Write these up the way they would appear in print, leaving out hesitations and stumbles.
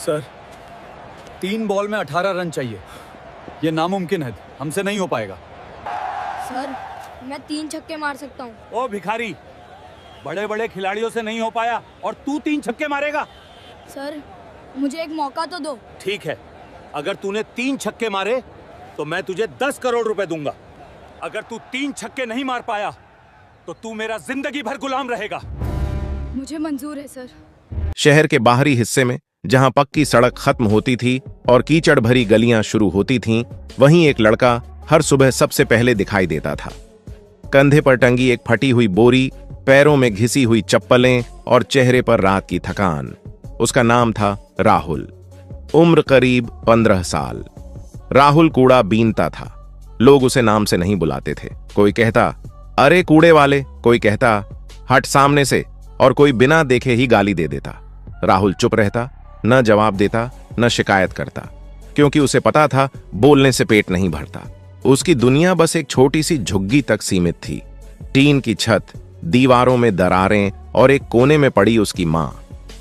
Sir 3 ball में 18 run चाहिए। ये नामुमकिन है, हमसे नहीं हो पाएगा। सर मैं 3 छक्के मार सकता हूँ। ओ भिखारी, बड़े बड़े खिलाड़ियों से नहीं हो पाया और तू 3 छक्के मारेगा? सर मुझे एक मौका तो दो। ठीक है, अगर तूने 3 छक्के मारे तो मैं तुझे 10 करोड़ रुपए दूंगा। अगर तू 3 छक्के नहीं मार पाया तो तू मेरा जिंदगी भर गुलाम रहेगा। मुझे मंजूर है सर। शहर के बाहरी हिस्से में जहां पक्की सड़क खत्म होती थी और कीचड़ भरी गलियां शुरू होती थीं, वहीं एक लड़का हर सुबह सबसे पहले दिखाई देता था। कंधे पर टंगी एक फटी हुई बोरी, पैरों में घिसी हुई चप्पलें और चेहरे पर रात की थकान। उसका नाम था राहुल। उम्र करीब 15 साल। राहुल कूड़ा बीनता था। लोग उसे नाम से नहीं बुलाते थे। कोई कहता अरे कूड़े वाले, कोई कहता हट सामने से, और कोई बिना देखे ही गाली दे देता। राहुल चुप रहता, न जवाब देता, न शिकायत करता, क्योंकि उसे पता था बोलने से पेट नहीं भरता। उसकी दुनिया बस एक छोटी सी झुग्गी तक सीमित थी। टीन की छत, दीवारों में दरारें और एक कोने में पड़ी उसकी मां।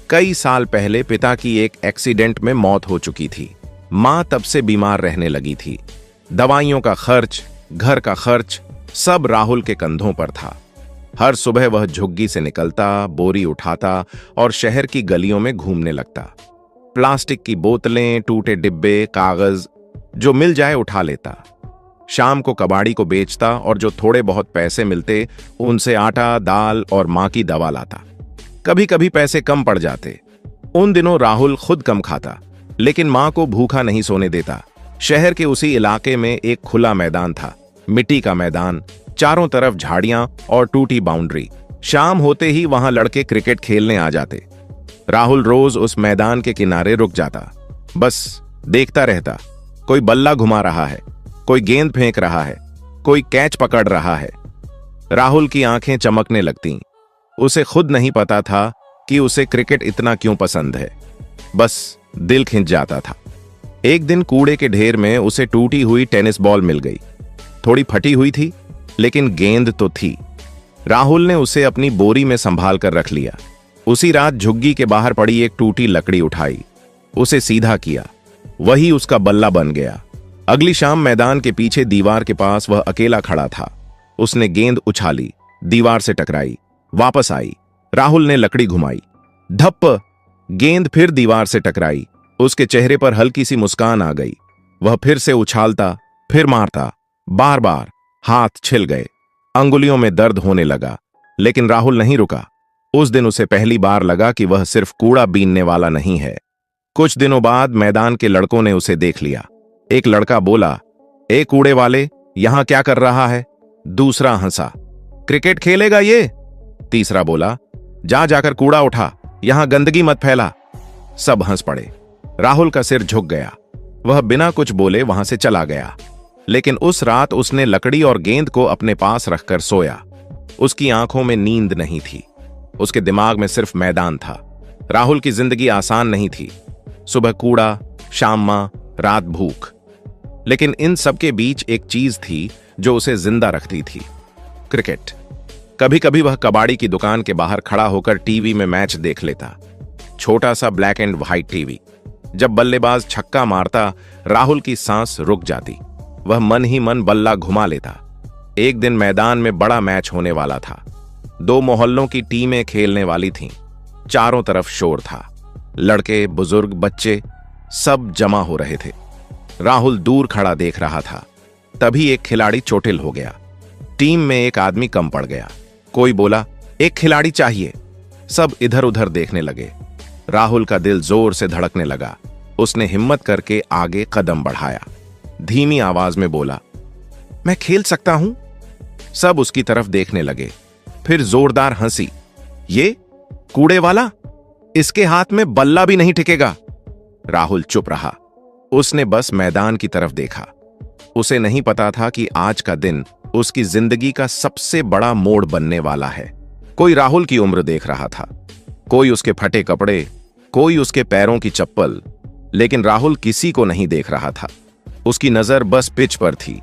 कई साल पहले पिता की एक एक्सीडेंट में मौत हो चुकी थी। मां तब से बीमार रहने लगी थी। दवाइयों का खर्च, घर का खर्च, सब राहुल के कंधों पर था। हर सुबह वह झुग्गी से निकलता, बोरी उठाता और शहर की गलियों में घूमने लगता। प्लास्टिक की बोतलें, टूटे डिब्बे, कागज जो मिल जाए उठा लेता। शाम को कबाड़ी को बेचता और जो थोड़े बहुत पैसे मिलते उनसे आटा, दाल और मां की दवा लाता। कभी कभी पैसे कम पड़ जाते। उन दिनों राहुल खुद कम खाता, लेकिन मां को भूखा नहीं सोने देता। शहर के उसी इलाके में एक खुला मैदान था, मिट्टी का मैदान, चारों तरफ झाड़ियां और टूटी बाउंड्री। शाम होते ही वहां लड़के क्रिकेट खेलने आ जाते। राहुल रोज उस मैदान के किनारे रुक जाता, बस देखता रहता। कोई बल्ला घुमा रहा है, कोई गेंद फेंक रहा है, कोई कैच पकड़ रहा है। राहुल की आंखें चमकने लगतीं। उसे खुद नहीं पता था कि उसे क्रिकेट इतना क्यों पसंद है, बस दिल खिंच जाता था। एक दिन कूड़े के ढेर में उसे टूटी हुई टेनिस बॉल मिल गई। थोड़ी फटी हुई थी, लेकिन गेंद तो थी। राहुल ने उसे अपनी बोरी में संभाल कर रख लिया। उसी रात झुग्गी के बाहर पड़ी एक टूटी लकड़ी उठाई, उसे सीधा किया। वही उसका बल्ला बन गया। अगली शाम मैदान के पीछे दीवार के पास वह अकेला खड़ा था। उसने गेंद उछाली, दीवार से टकराई, वापस आई। राहुल ने लकड़ी घुमाई, धप्प, गेंद फिर दीवार से टकराई। उसके चेहरे पर हल्की सी मुस्कान आ गई। वह फिर से उछालता, फिर मारता, बार बार। हाथ छिल गए, अंगुलियों में दर्द होने लगा, लेकिन राहुल नहीं रुका। उस दिन उसे पहली बार लगा कि वह सिर्फ कूड़ा बीनने वाला नहीं है। कुछ दिनों बाद मैदान के लड़कों ने उसे देख लिया। एक लड़का बोला, ए कूड़े वाले, यहां क्या कर रहा है? दूसरा हंसा, क्रिकेट खेलेगा ये? तीसरा बोला, जा जाकर कूड़ा उठा, यहां गंदगी मत फैला। सब हंस पड़े। राहुल का सिर झुक गया। वह बिना कुछ बोले वहां से चला गया। लेकिन उस रात उसने लकड़ी और गेंद को अपने पास रखकर सोया। उसकी आंखों में नींद नहीं थी, उसके दिमाग में सिर्फ मैदान था। राहुल की जिंदगी आसान नहीं थी। सुबह कूड़ा, शाम मां, रात भूख। लेकिन इन सबके बीच एक चीज थी जो उसे जिंदा रखती थी, क्रिकेट। कभी कभी वह कबाड़ी की दुकान के बाहर खड़ा होकर टीवी में मैच देख लेता। छोटा सा ब्लैक एंड व्हाइट टीवी। जब बल्लेबाज छक्का मारता, राहुल की सांस रुक जाती। वह मन ही मन बल्ला घुमा लेता। एक दिन मैदान में बड़ा मैच होने वाला था। 2 मोहल्लों की टीमें खेलने वाली थीं। चारों तरफ शोर था। लड़के, बुजुर्ग, बच्चे सब जमा हो रहे थे। राहुल दूर खड़ा देख रहा था। तभी एक खिलाड़ी चोटिल हो गया। टीम में एक आदमी कम पड़ गया। कोई बोला, एक खिलाड़ी चाहिए। सब इधर उधर देखने लगे। राहुल का दिल जोर से धड़कने लगा। उसने हिम्मत करके आगे कदम बढ़ाया। धीमी आवाज में बोला, मैं खेल सकता हूं? सब उसकी तरफ देखने लगे। फिर जोरदार हंसी। ये कूड़े वाला, इसके हाथ में बल्ला भी नहीं टिकेगा। राहुल चुप रहा। उसने बस मैदान की तरफ देखा। उसे नहीं पता था कि आज का दिन उसकी जिंदगी का सबसे बड़ा मोड़ बनने वाला है। कोई राहुल की उम्र देख रहा था, कोई उसके फटे कपड़े, कोई उसके पैरों की चप्पल, लेकिन राहुल किसी को नहीं देख रहा था। उसकी नजर बस पिच पर थी,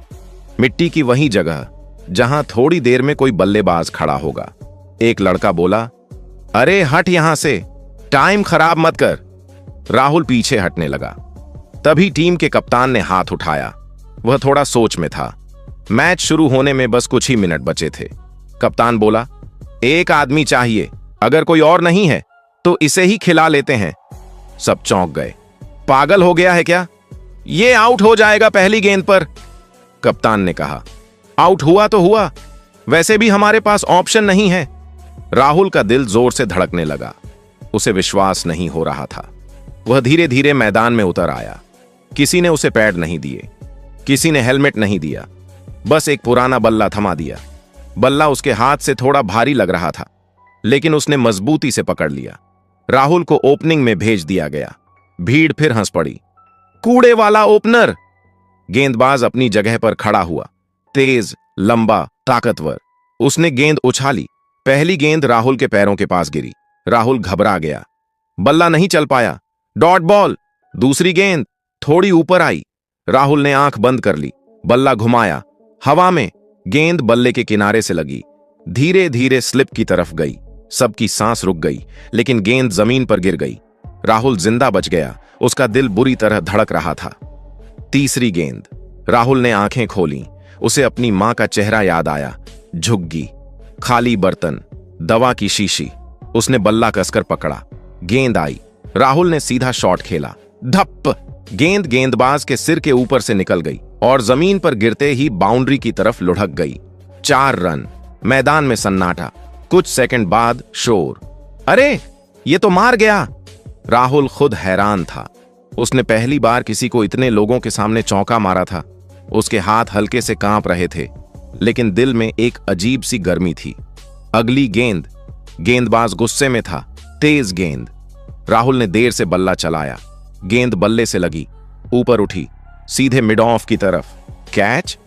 मिट्टी की वही जगह जहां थोड़ी देर में कोई बल्लेबाज खड़ा होगा। एक लड़का बोला, अरे हट यहां से, टाइम खराब मत कर। राहुल पीछे हटने लगा। तभी टीम के कप्तान ने हाथ उठाया। वह थोड़ा सोच में था। मैच शुरू होने में बस कुछ ही मिनट बचे थे। कप्तान बोला, एक आदमी चाहिए, अगर कोई और नहीं है तो इसे ही खिला लेते हैं। सब चौंक गए। पागल हो गया है क्या? ये आउट हो जाएगा पहली गेंद पर। कप्तान ने कहा, आउट हुआ तो हुआ, वैसे भी हमारे पास ऑप्शन नहीं है। राहुल का दिल जोर से धड़कने लगा। उसे विश्वास नहीं हो रहा था। वह धीरे धीरे मैदान में उतर आया। किसी ने उसे पैड नहीं दिए, किसी ने हेलमेट नहीं दिया, बस एक पुराना बल्ला थमा दिया। बल्ला उसके हाथ से थोड़ा भारी लग रहा था, लेकिन उसने मजबूती से पकड़ लिया। राहुल को ओपनिंग में भेज दिया गया। भीड़ फिर हंस पड़ी। कूड़े वाला ओपनर! गेंदबाज अपनी जगह पर खड़ा हुआ, तेज, लंबा, ताकतवर। उसने गेंद उछाली। पहली गेंद राहुल के पैरों के पास गिरी। राहुल घबरा गया। बल्ला नहीं चल पाया। Dot ball. दूसरी गेंद थोड़ी ऊपर आई। राहुल ने आंख बंद कर ली। बल्ला घुमाया हवा में। गेंद बल्ले के किनारे से लगी, धीरे धीरे स्लिप की तरफ गई। सबकी सांस रुक गई, लेकिन गेंद जमीन पर गिर गई। राहुल जिंदा बच गया। उसका दिल बुरी तरह धड़क रहा था। तीसरी गेंद। राहुल ने आंखें खोली। उसे अपनी मां का चेहरा याद आया। झुग्गी, खाली बर्तन, दवा की शीशी। उसने बल्ला कसकर पकड़ा। गेंद आई। राहुल ने सीधा शॉट खेला। धप! गेंद गेंदबाज के सिर के ऊपर से निकल गई और जमीन पर गिरते ही बाउंड्री की तरफ लुढ़क गई। 4 रन। मैदान में सन्नाटा। कुछ सेकंड बाद शोर। अरे, ये तो मार गया! राहुल खुद हैरान था। उसने पहली बार किसी को इतने लोगों के सामने चौका मारा था। उसके हाथ हल्के से कांप रहे थे, लेकिन दिल में एक अजीब सी गर्मी थी। अगली गेंद। गेंदबाज गुस्से में था। तेज गेंद। राहुल ने देर से बल्ला चलाया। गेंद बल्ले से लगी, ऊपर उठी, सीधे मिड ऑफ की तरफ। कैच!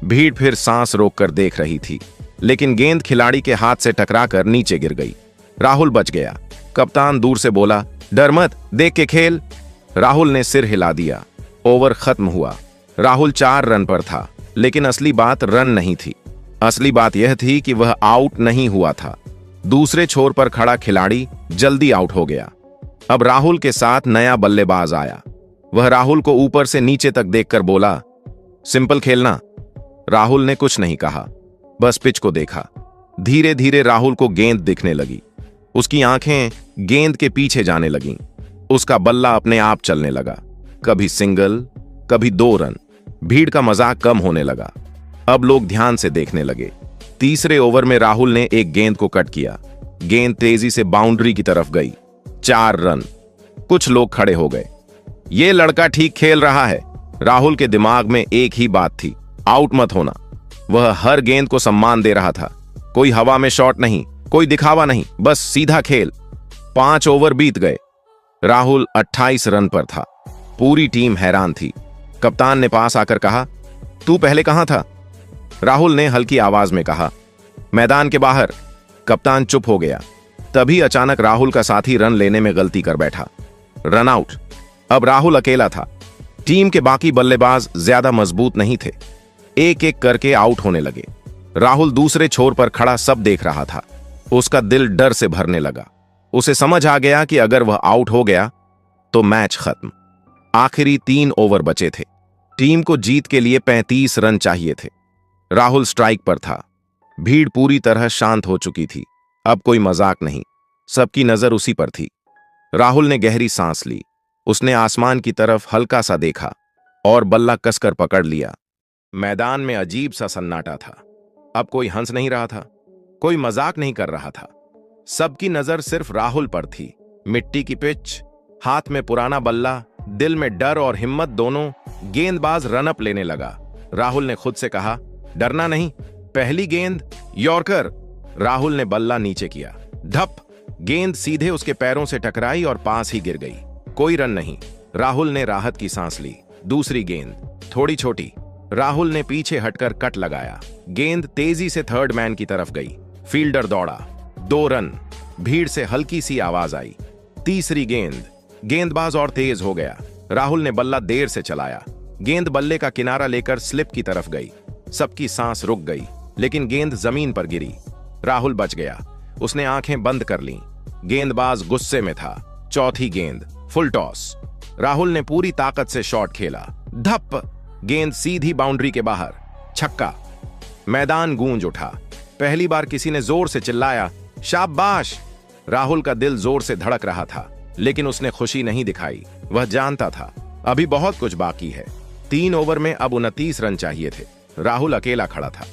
भीड़ फिर सांस रोककर देख रही थी, लेकिन गेंद खिलाड़ी के हाथ से टकराकर नीचे गिर गई। राहुल बच गया। कप्तान दूर से बोला, डर मत, देख के खेल। राहुल ने सिर हिला दिया। ओवर खत्म हुआ। राहुल 4 रन पर था, लेकिन असली बात रन नहीं थी। असली बात यह थी कि वह आउट नहीं हुआ था। दूसरे छोर पर खड़ा खिलाड़ी जल्दी आउट हो गया। अब राहुल के साथ नया बल्लेबाज आया। वह राहुल को ऊपर से नीचे तक देखकर बोला, सिंपल खेलना। राहुल ने कुछ नहीं कहा, बस पिच को देखा। धीरे धीरे राहुल को गेंद दिखने लगी। उसकी आंखें गेंद के पीछे जाने लगीं। उसका बल्ला अपने आप चलने लगा, कभी सिंगल, कभी 2 रन। भीड़ का मजाक कम होने लगा। अब लोग ध्यान से देखने लगे। तीसरे ओवर में राहुल ने एक गेंद को कट किया। गेंद तेजी से बाउंड्री की तरफ गई। 4 रन। कुछ लोग खड़े हो गए। ये लड़का ठीक खेल रहा है। राहुल के दिमाग में एक ही बात थी, आउट मत होना। वह हर गेंद को सम्मान दे रहा था। कोई हवा में शॉट नहीं, कोई दिखावा नहीं, बस सीधा खेल। 5 ओवर बीत गए। राहुल 28 रन पर था। पूरी टीम हैरान थी। कप्तान ने पास आकर कहा, तू पहले कहां था? राहुल ने हल्की आवाज में कहा, मैदान के बाहर। कप्तान चुप हो गया। तभी अचानक राहुल का साथी रन लेने में गलती कर बैठा। Run out. अब राहुल अकेला था। टीम के बाकी बल्लेबाज ज्यादा मजबूत नहीं थे। एक एक करके आउट होने लगे। राहुल दूसरे छोर पर खड़ा सब देख रहा था। उसका दिल डर से भरने लगा। उसे समझ आ गया कि अगर वह आउट हो गया तो मैच खत्म। आखिरी 3 ओवर बचे थे। टीम को जीत के लिए 35 रन चाहिए थे। राहुल स्ट्राइक पर था। भीड़ पूरी तरह शांत हो चुकी थी। अब कोई मजाक नहीं, सबकी नजर उसी पर थी। राहुल ने गहरी सांस ली। उसने आसमान की तरफ हल्का सा देखा और बल्ला कसकर पकड़ लिया। मैदान में अजीब सा सन्नाटा था। अब कोई हंस नहीं रहा था, कोई मजाक नहीं कर रहा था। सबकी नजर सिर्फ राहुल पर थी। मिट्टी की पिच, हाथ में पुराना बल्ला, दिल में डर और हिम्मत दोनों। गेंदबाज रनअप लेने लगा। राहुल ने खुद से कहा, डरना नहीं। पहली गेंद यॉर्कर। राहुल ने बल्ला नीचे किया। धप! गेंद सीधे उसके पैरों से टकराई और पास ही गिर गई। कोई रन नहीं। राहुल ने राहत की सांस ली। दूसरी गेंद थोड़ी छोटी। राहुल ने पीछे हटकर कट लगाया। गेंद तेजी से थर्ड मैन की तरफ गई। फील्डर दौड़ा। 2 रन। भीड़ से हल्की सी आवाज आई। तीसरी गेंद। गेंदबाज और तेज हो गया। राहुल ने बल्ला देर से चलाया। गेंद बल्ले का किनारा लेकर स्लिप की तरफ गई। सबकी सांस रुक गई, लेकिन गेंद जमीन पर गिरी। राहुल बच गया। उसने आंखें बंद कर लीं। गेंदबाज गुस्से में था। चौथी गेंद फुल टॉस। राहुल ने पूरी ताकत से शॉट खेला। धप, गेंद सीधी बाउंड्री के बाहर, छक्का। मैदान गूंज उठा। पहली बार किसी ने जोर से चिल्लाया, शाबाश। राहुल का दिल जोर से धड़क रहा था, लेकिन उसने खुशी नहीं दिखाई। वह जानता था अभी बहुत कुछ बाकी है। 3 ओवर में अब 29 रन चाहिए थे। राहुल अकेला खड़ा था।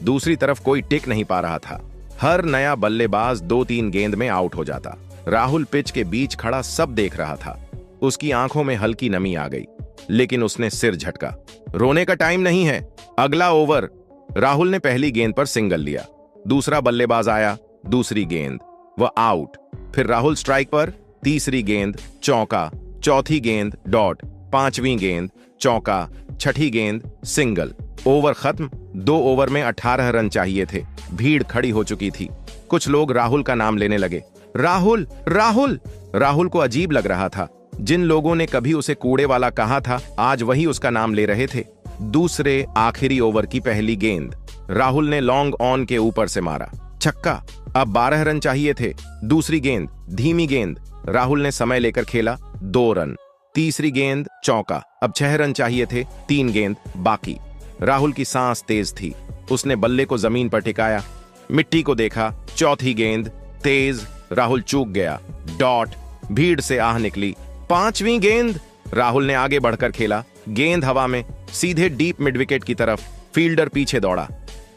दूसरी तरफ कोई टिक नहीं पा रहा था। हर नया बल्लेबाज 2-3 गेंद में आउट हो जाता। राहुल पिच के बीच खड़ा सब देख रहा था। उसकी आंखों में हल्की नमी आ गई, लेकिन उसने सिर झटका। रोने का टाइम नहीं है, अगला ओवर। राहुल ने पहली गेंद पर सिंगल लिया। दूसरा बल्लेबाज आया, दूसरी गेंद, वह आउट। फिर राहुल स्ट्राइक पर, तीसरी गेंद चौका, चौथी गेंद डॉट, पांचवीं गेंद चौका, छठी गेंद सिंगल। ओवर खत्म। 2 ओवर में 18 रन चाहिए थे। भीड़ खड़ी हो चुकी थी। कुछ लोग राहुल का नाम लेने लगे। राहुल, राहुल। राहुल को अजीब लग रहा था। जिन लोगों ने कभी उसे कूड़े वाला कहा था, आज वही उसका नाम ले रहे थे। दूसरे आखिरी ओवर की पहली गेंद राहुल ने लॉन्ग ऑन के ऊपर से मारा, छक्का। अब 12 रन चाहिए थे। दूसरी गेंद धीमी गेंद, राहुल ने समय लेकर खेला, 2 रन। तीसरी गेंद चौका, अब 6 रन चाहिए थे, 3 गेंद बाकी। राहुल की सांस तेज थी। उसने बल्ले को जमीन पर टिकाया, मिट्टी को देखा। चौथी गेंद तेज, राहुल चूक गया, डॉट। भीड़ से आह निकली। पांचवी गेंद राहुल ने आगे बढ़कर खेला, गेंद हवा में, सीधे डीप मिड विकेट की तरफ। फील्डर पीछे दौड़ा।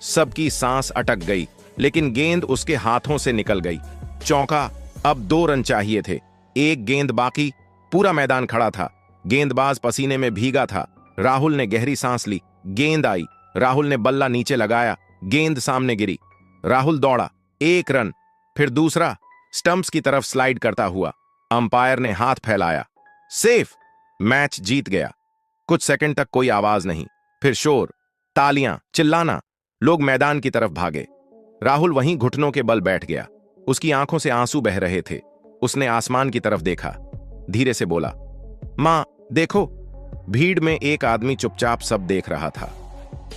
सबकी सांस अटक गई, लेकिन गेंद उसके हाथों से निकल गई। चौका। अब 2 रन चाहिए थे, 1 गेंद बाकी। पूरा मैदान खड़ा था। गेंदबाज पसीने में भीगा था। राहुल ने गहरी सांस ली। गेंद आई। राहुल ने बल्ला नीचे लगाया, गेंद सामने गिरी। राहुल दौड़ा, 1 रन। फिर दूसरा, स्टंप्स की तरफ स्लाइड करता हुआ। अंपायर ने हाथ फैलाया, सेफ। मैच जीत गया। कुछ सेकंड तक कोई आवाज नहीं, फिर शोर, तालियां, चिल्लाना। लोग मैदान की तरफ भागे। राहुल वहीं घुटनों के बल बैठ गया। उसकी आंखों से आंसू बह रहे थे। उसने आसमान की तरफ देखा, धीरे से बोला, मां देखो। भीड़ में एक आदमी चुपचाप सब देख रहा था।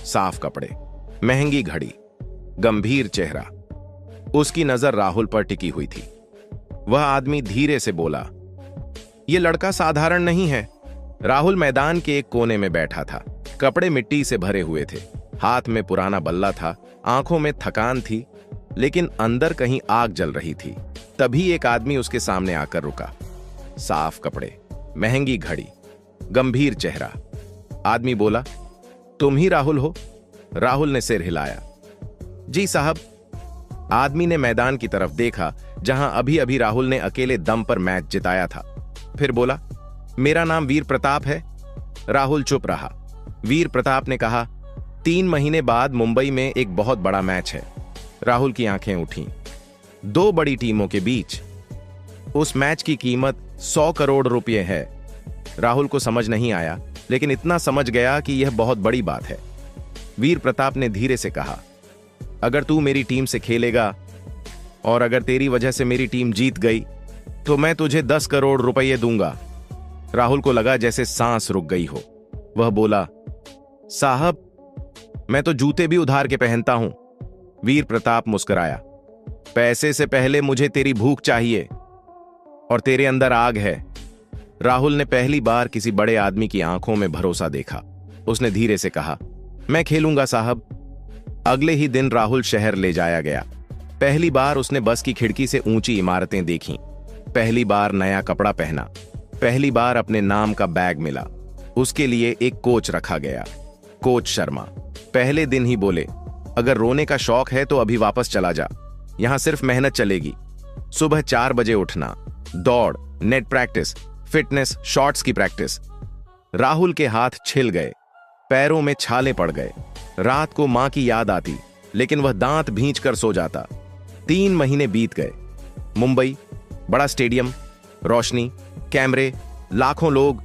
साफ कपड़े, महंगी घड़ी, गंभीर चेहरा। उसकी नजर राहुल पर टिकी हुई थी। वह आदमी धीरे से बोला, यह लड़का साधारण नहीं है। राहुल मैदान के एक कोने में बैठा था। कपड़े मिट्टी से भरे हुए थे, हाथ में पुराना बल्ला था, आंखों में थकान थी, लेकिन अंदर कहीं आग जल रही थी। तभी एक आदमी उसके सामने आकर रुका। साफ कपड़े, महंगी घड़ी, गंभीर चेहरा। आदमी बोला, तुम ही राहुल हो? राहुल ने सिर हिलाया, जी साहब। आदमी ने मैदान की तरफ देखा, जहां अभी अभी राहुल ने अकेले दम पर मैच जिताया था। फिर बोला, मेरा नाम वीर प्रताप है। राहुल चुप रहा। वीर प्रताप ने कहा, 3 महीने बाद मुंबई में एक बहुत बड़ा मैच है। राहुल की आंखें उठी। 2 बड़ी टीमों के बीच। उस मैच की कीमत 100 करोड़ रुपए है। राहुल को समझ नहीं आया, लेकिन इतना समझ गया कि यह बहुत बड़ी बात है। वीर प्रताप ने धीरे से कहा, अगर तू मेरी टीम से खेलेगा और अगर तेरी वजह से मेरी टीम जीत गई तो मैं तुझे 10 करोड़ रुपए दूंगा। राहुल को लगा जैसे सांस रुक गई हो। वह बोला, साहब मैं तो जूते भी उधार के पहनता हूं। वीर प्रताप मुस्कुराया, पैसे से पहले मुझे तेरी भूख चाहिए और तेरे अंदर आग है। राहुल ने पहली बार किसी बड़े आदमी की आंखों में भरोसा देखा। उसने धीरे से कहा, मैं खेलूंगा साहब। अगले ही दिन राहुल शहर ले जाया गया। पहली बार उसने बस की खिड़की से ऊंची इमारतें देखीं। पहली बार नया कपड़ा पहना। पहली बार अपने नाम का बैग मिला। उसके लिए एक कोच रखा गया, कोच शर्मा। पहले दिन ही बोले, अगर रोने का शौक है तो अभी वापस चला जा, यहां सिर्फ मेहनत चलेगी। सुबह 4 बजे उठना, दौड़, नेट प्रैक्टिस, फिटनेस, शॉट्स की प्रैक्टिस। राहुल के हाथ छिल गए, पैरों में छाले पड़ गए। रात को मां की याद आती, लेकिन वह दांत भींचकर सो जाता। 3 महीने बीत गए। मुंबई, बड़ा स्टेडियम, रोशनी, कैमरे, लाखों लोग।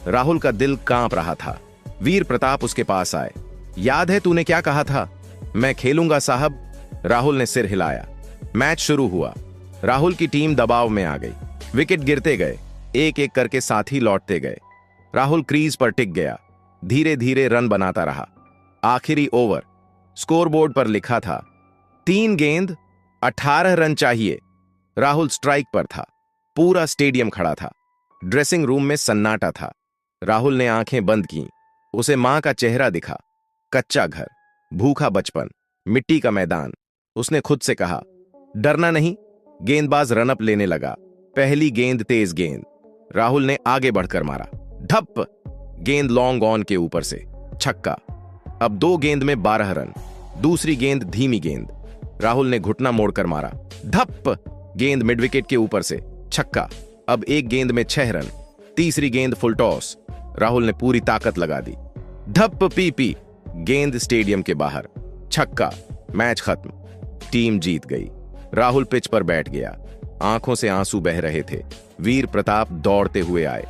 राहुल का दिल कांप रहा था। वीर प्रताप उसके पास आए। याद है तूने क्या कहा था? मैं खेलूंगा साहब। राहुल ने सिर हिलाया। मैच शुरू हुआ। राहुल की टीम दबाव में आ गई। विकेट गिरते गए, एक एक करके साथी लौटते गए। राहुल क्रीज पर टिक गया, धीरे धीरे रन बनाता रहा। आखिरी ओवर, स्कोरबोर्ड पर लिखा था 3 गेंद 18 रन चाहिए। राहुल स्ट्राइक पर था। पूरा स्टेडियम खड़ा था। ड्रेसिंग रूम में सन्नाटा था। राहुल ने आंखें बंद की। उसे मां का चेहरा दिखा। कच्चा घर, भूखा बचपन, मिट्टी का मैदान। उसने खुद से कहा, डरना नहीं। गेंदबाज रनअप लेने लगा। पहली गेंद तेज गेंद। राहुल ने आगे बढ़कर मारा। धप! गेंद लॉन्ग ऑन के ऊपर से छक्का। अब 2 गेंद में 12 रन। दूसरी गेंद धीमी गेंद। राहुल ने घुटना मोड़कर मारा। धप! गेंद मिड विकेट के ऊपर से छक्का। अब 1 गेंद में 6 रन। तीसरी गेंद फुल टॉस। राहुल ने पूरी ताकत लगा दी। धप पीपी! गेंद स्टेडियम के बाहर छक्का। मैच खत्म। टीम जीत गई। राहुल पिच पर बैठ गया। आंखों से आंसू बह रहे थे। वीर प्रताप दौड़ते हुए आए।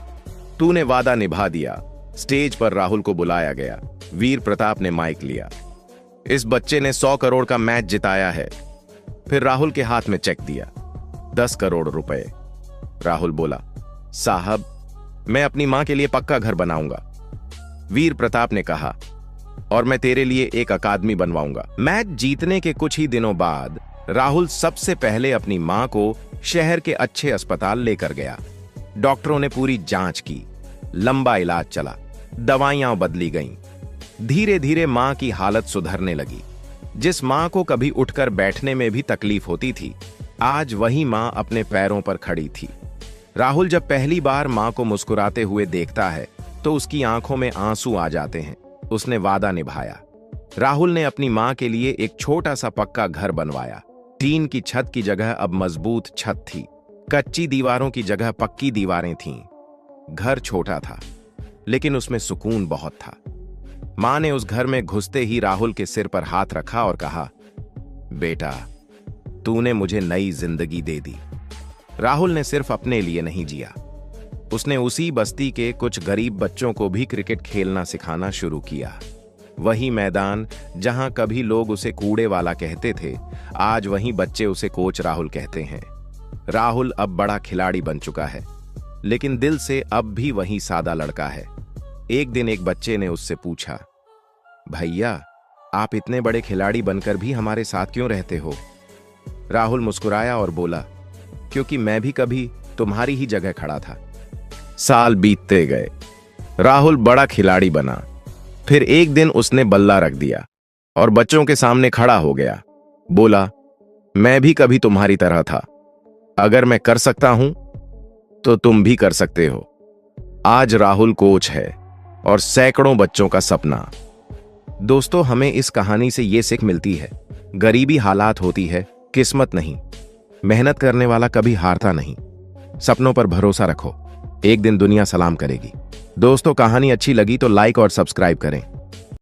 तूने वादा निभा दिया। स्टेज पर राहुल को बुलाया गया। वीर प्रताप ने माइक लिया। इस बच्चे ने 100 करोड़ का मैच जिताया है। फिर राहुल के हाथ में चेक दिया, 10 करोड़ रुपए। राहुल बोला, साहब, मैं अपनी मां के लिए पक्का घर बनाऊंगा। वीर प्रताप ने कहा, और मैं तेरे लिए एक अकादमी बनवाऊंगा। मैच जीतने के कुछ ही दिनों बाद राहुल सबसे पहले अपनी मां को शहर के अच्छे अस्पताल लेकर गया। डॉक्टरों ने पूरी जांच की। लंबा इलाज चला। दवाइयां बदली गईं। धीरे धीरे मां की हालत सुधरने लगी। जिस मां को कभी उठकर बैठने में भी तकलीफ होती थी, आज वही मां अपने पैरों पर खड़ी थी। राहुल जब पहली बार मां को मुस्कुराते हुए देखता है तो उसकी आंखों में आंसू आ जाते हैं। उसने वादा निभाया। राहुल ने अपनी मां के लिए एक छोटा सा पक्का घर बनवाया। टीन की छत की जगह अब मजबूत छत थी। कच्ची दीवारों की जगह पक्की दीवारें थीं। घर छोटा था, लेकिन उसमें सुकून बहुत था। मां ने उस घर में घुसते ही राहुल के सिर पर हाथ रखा और कहा, बेटा, तूने मुझे नई जिंदगी दे दी। राहुल ने सिर्फ अपने लिए नहीं जिया, उसने उसी बस्ती के कुछ गरीब बच्चों को भी क्रिकेट खेलना सिखाना शुरू किया। वही मैदान जहां कभी लोग उसे कूड़े वाला कहते थे, आज वही बच्चे उसे कोच राहुल कहते हैं। राहुल अब बड़ा खिलाड़ी बन चुका है, लेकिन दिल से अब भी वही सादा लड़का है। एक दिन एक बच्चे ने उससे पूछा, भैया, आप इतने बड़े खिलाड़ी बनकर भी हमारे साथ क्यों रहते हो? राहुल मुस्कुराया और बोला, क्योंकि मैं भी कभी तुम्हारी ही जगह खड़ा था। साल बीतते गए। राहुल बड़ा खिलाड़ी बना। फिर एक दिन उसने बल्ला रख दिया और बच्चों के सामने खड़ा हो गया। बोला, मैं भी कभी तुम्हारी तरह था। अगर मैं कर सकता हूं तो तुम भी कर सकते हो। आज राहुल कोच है और सैकड़ों बच्चों का सपना। दोस्तों, हमें इस कहानी से यह सीख मिलती है, गरीबी हालात होती है, किस्मत नहीं। मेहनत करने वाला कभी हारता नहीं। सपनों पर भरोसा रखो, एक दिन दुनिया सलाम करेगी। दोस्तों, कहानी अच्छी लगी तो लाइक और सब्सक्राइब करें।